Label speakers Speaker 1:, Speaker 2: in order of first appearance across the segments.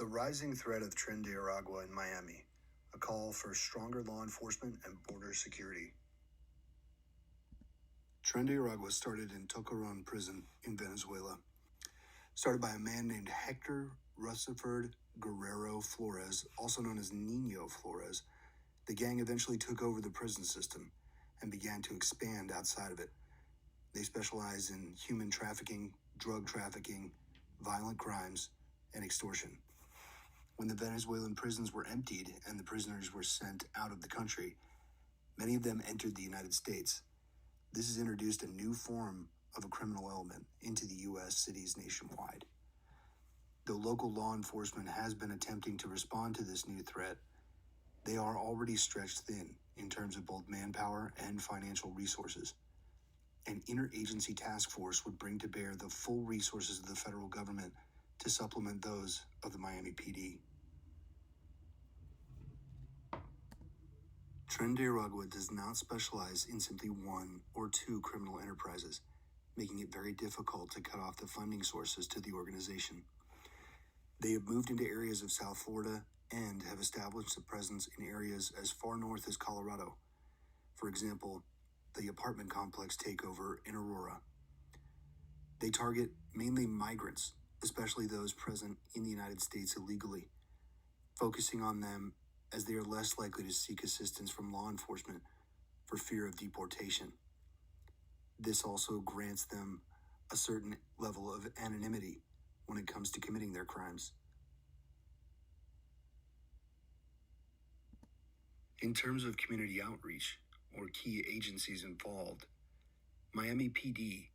Speaker 1: The rising threat of Tren de Aragua in Miami, a call for stronger law enforcement and border security. Tren de Aragua started in Tocaron prison in Venezuela. Started by a man named Hector Rutherford Guerrero Flores, also known as Nino Flores, the gang eventually took over the prison system and began to expand outside of it. They specialize in human trafficking, drug trafficking, violent crimes, and extortion. When the Venezuelan prisons were emptied and the prisoners were sent out of the country, many of them entered the United States. This has introduced a new form of a criminal element into the U.S. cities nationwide. Though local law enforcement has been attempting to respond to this new threat, they are already stretched thin in terms of both manpower and financial resources. An interagency task force would bring to bear the full resources of the federal government to supplement those of the Miami PD. Tren de Aragua does not specialize in simply one or two criminal enterprises, making it very difficult to cut off the funding sources to the organization. They have moved into areas of South Florida and have established a presence in areas as far north as Colorado. For example, the apartment complex takeover in Aurora. They target mainly migrants, especially those present in the United States illegally, focusing on them as they are less likely to seek assistance from law enforcement for fear of deportation. This also grants them a certain level of anonymity when it comes to committing their crimes. In terms of community outreach or key agencies involved, Miami PD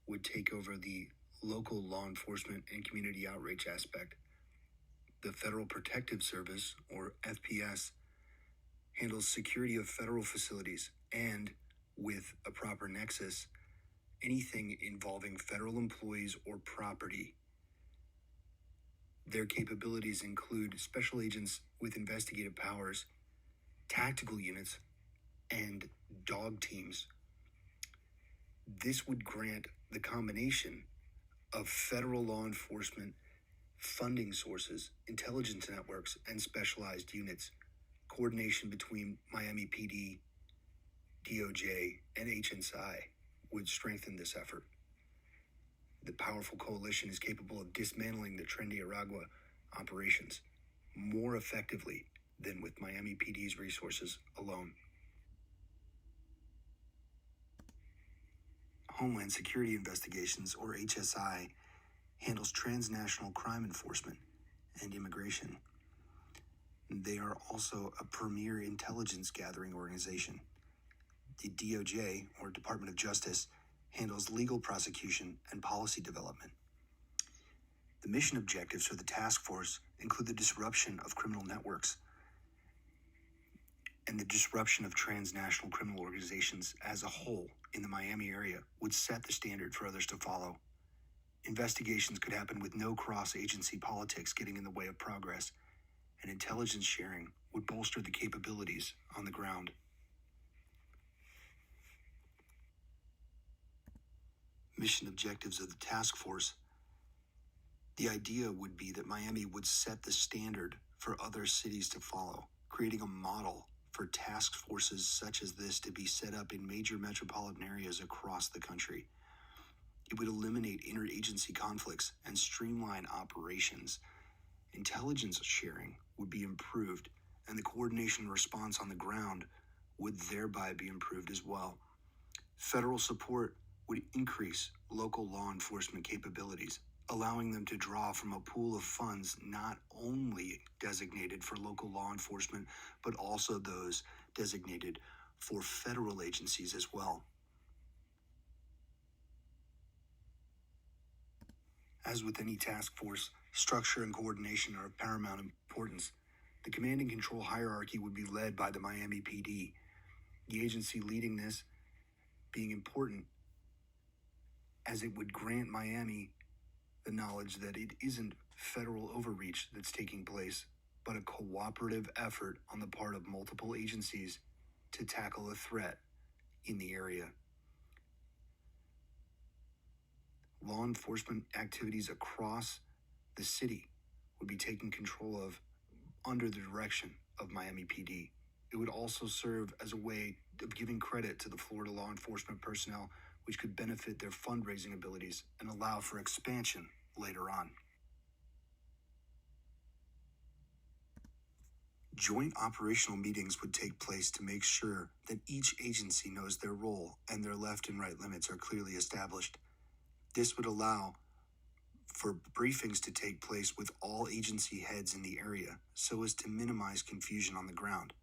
Speaker 1: would take over the local law enforcement and community outreach aspect. The Federal Protective Service, or FPS, handles security of federal facilities and, with a proper nexus, anything involving federal employees or property. Their capabilities include special agents with investigative powers, tactical units, and dog teams. This would grant the combination of federal law enforcement, funding sources, intelligence networks, and specialized units. Coordination between Miami PD, DOJ, and HNSI would strengthen this effort. The powerful coalition is capable of dismantling the Tren de Aragua operations more effectively than with Miami PD's resources alone. Homeland Security Investigations, or HSI, handles transnational crime enforcement and immigration. They are also a premier intelligence gathering organization. The DOJ, or Department of Justice, handles legal prosecution and policy development. The mission objectives for the task force include the disruption of criminal networks and the disruption of transnational criminal organizations as a whole in the Miami area would set the standard for others to follow. Investigations could happen with no cross-agency politics getting in the way of progress, and intelligence sharing would bolster the capabilities on the ground. Mission objectives of the task force. The idea would be that Miami would set the standard for other cities to follow, creating a model for task forces such as this to be set up in major metropolitan areas across the country. It would eliminate interagency conflicts and streamline operations. Intelligence sharing would be improved, and the coordination response on the ground would thereby be improved as well. Federal support would increase local law enforcement capabilities, allowing them to draw from a pool of funds not only designated for local law enforcement, but also those designated for federal agencies as well. As with any task force, structure and coordination are of paramount importance. The command and control hierarchy would be led by the Miami PD, the agency leading this being important as it would grant Miami the knowledge that it isn't federal overreach that's taking place, but a cooperative effort on the part of multiple agencies to tackle a threat in the area. Law enforcement activities across the city would would be taken control of under the direction of Miami PD. It would also serve as a way of giving credit to the Florida law enforcement personnel, which could benefit their fundraising abilities and allow for expansion later on. Joint operational meetings would take place to make sure that each agency knows their role and their left and right limits are clearly established. This would allow for briefings to take place with all agency heads in the area so as to minimize confusion on the ground.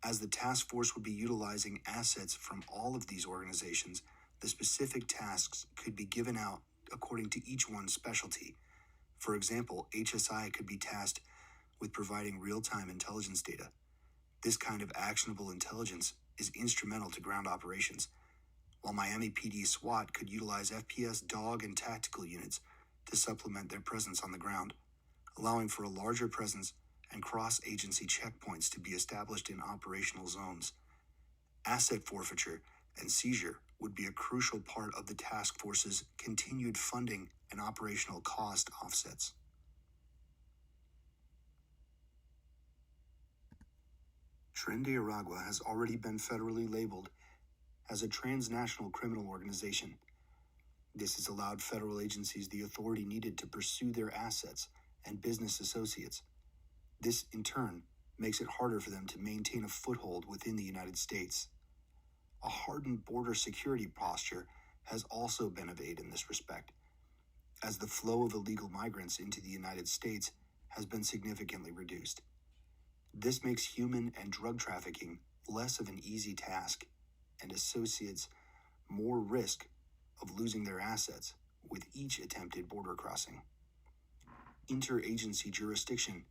Speaker 1: As the task force would be utilizing assets from all of these organizations, the specific tasks could be given out according to each one's specialty. For example, HSI could be tasked with providing real-time intelligence data. This kind of actionable intelligence is instrumental to ground operations, while Miami PD SWAT could utilize FPS dog and tactical units to supplement their presence on the ground, allowing for a larger presence and cross-agency checkpoints to be established in operational zones. Asset forfeiture and seizure would be a crucial part of the task force's continued funding and operational cost offsets. Tren de Aragua has already been federally labeled as a transnational criminal organization. This has allowed federal agencies the authority needed to pursue their assets and business associates. This, in turn, makes it harder for them to maintain a foothold within the United States. A hardened border security posture has also been of aid in this respect, as the flow of illegal migrants into the United States has been significantly reduced. This makes human and drug trafficking less of an easy task and associates more risk of losing their assets with each attempted border crossing. Interagency jurisdiction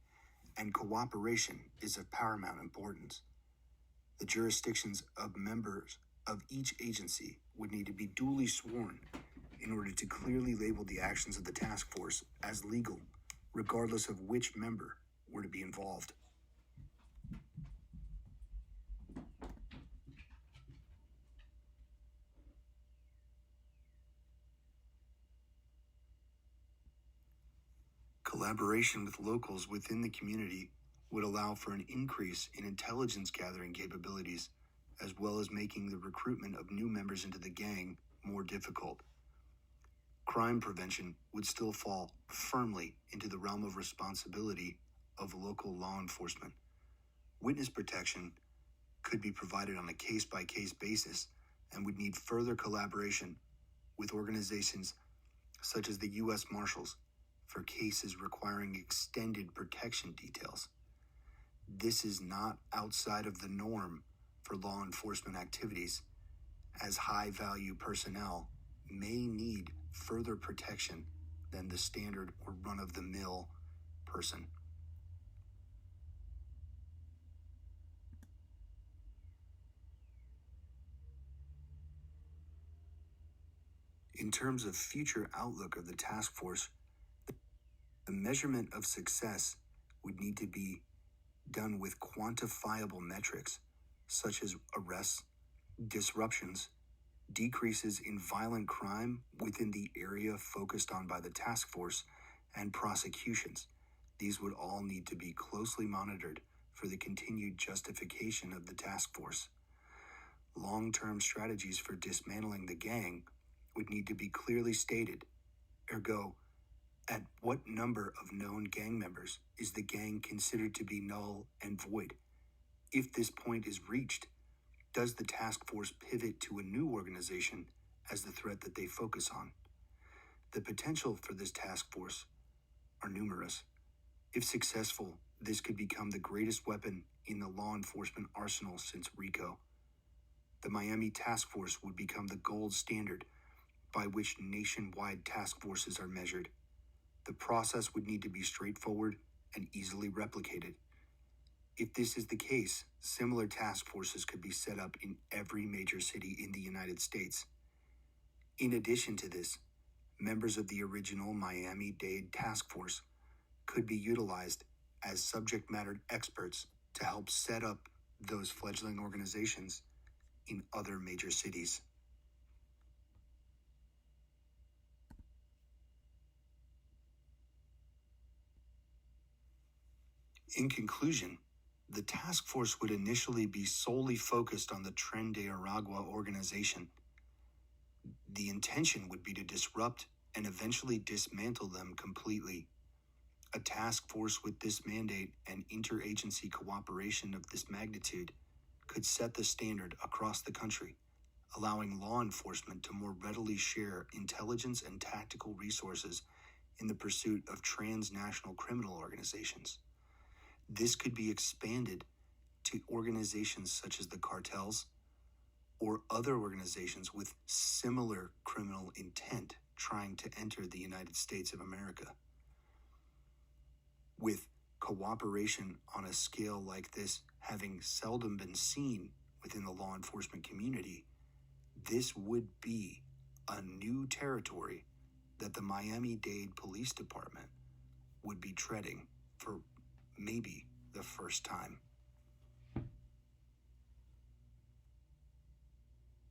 Speaker 1: and cooperation is of paramount importance. The jurisdictions of members of each agency would need to be duly sworn in order to clearly label the actions of the task force as legal, regardless of which member were to be involved. Collaboration with locals within the community would allow for an increase in intelligence gathering capabilities, as well as making the recruitment of new members into the gang more difficult. Crime prevention would still fall firmly into the realm of responsibility of local law enforcement. Witness protection could be provided on a case-by-case basis and would need further collaboration with organizations such as the U.S. Marshals for cases requiring extended protection details. This is not outside of the norm for law enforcement activities, as high-value personnel may need further protection than the standard or run-of-the-mill person. In terms of future outlook of the task force, the measurement of success would need to be done with quantifiable metrics, such as arrests, disruptions, decreases in violent crime within the area focused on by the task force, and prosecutions. These would all need to be closely monitored for the continued justification of the task force. Long-term strategies for dismantling the gang would need to be clearly stated. Ergo, at what number of known gang members is the gang considered to be null and void? If this point is reached, does the task force pivot to a new organization as the threat that they focus on? The potential for this task force are numerous. If successful, this could become the greatest weapon in the law enforcement arsenal since RICO. The Miami Task Force would become the gold standard by which nationwide task forces are measured. The process would need to be straightforward and easily replicated. If this is the case, similar task forces could be set up in every major city in the United States. In addition to this, members of the original Miami-Dade Task Force could be utilized as subject matter experts to help set up those fledgling organizations in other major cities. In conclusion, the task force would initially be solely focused on the Tren de Aragua organization. The intention would be to disrupt and eventually dismantle them completely. A task force with this mandate and interagency cooperation of this magnitude could set the standard across the country, allowing law enforcement to more readily share intelligence and tactical resources in the pursuit of transnational criminal organizations. This could be expanded to organizations such as the cartels or other organizations with similar criminal intent trying to enter the United States of America. With cooperation on a scale like this having seldom been seen within the law enforcement community, this would be a new territory that the Miami-Dade Police Department would be treading for maybe the first time.